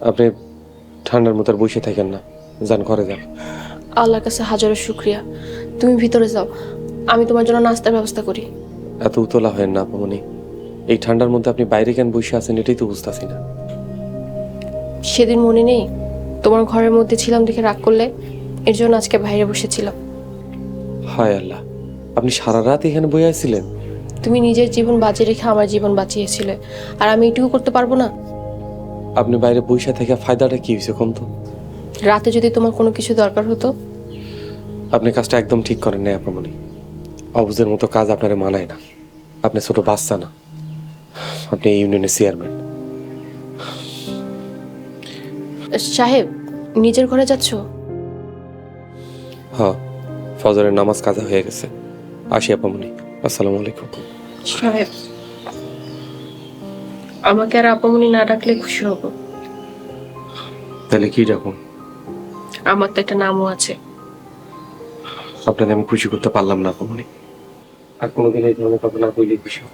আপনি ঠান্ডার মতো আর বসে থাকেন না, যান ঘরে যান। আল্লাহর কাছে হাজারো শুক্রিয়া। তুমি ভিতরে যাও, আমি তোমার জন্য নাস্তার ব্যবস্থা করি। এত উতলা হয় না আপামনি, এই ঠান্ডার মধ্যে আপনি বাইরে কেন বসে আছেন এটাই তো বুঝতেছি না। সেদিন মনে নেই তোমার ঘরের মধ্যে ছিলাম দেখে রাগ করলে, এর জন্য আজকে বাইরে বসেছিলাম। হায় আল্লাহ, আপনি সারা রাত এখানে বসে আছিলেন? তুমি নিজের জীবন বাঁচিয়ে রেখে আমার জীবন বাঁচিয়েছিলে, আর আমি এটুকু করতে পারবো না? আপনি বাইরে বসে থেকে ফায়দাটা কি হয়েছে কোন তো? রাতে যদি তোমার কোনো কিছু দরকার হতো। আপনি কাজটা একদম ঠিক করেন নাই আপামনি। অবুজের মতো কাজ আপনারে মানায় না। আপনি ছোট বাচ্চা না, আপনি এই ইউনিয়নের চেয়ারম্যান। সাহেব, নিজের ঘরে যাচ্ছ? হ্যাঁ, ফজরের নামাজ কাজা হয়ে গেছে। আসি আপামনি, আসসালামু আলাইকুম। সাহেব, আমাকে আর আপামনি না ডাকলে খুশি হব। তাহলে কি রাখুন? আমার তো একটা নামও আছে। আপনাকে আমি খুশি করতে পারলাম না আপামনি। আর কোনোদিন এই ধরনের কথা না কইলে খুশি হব।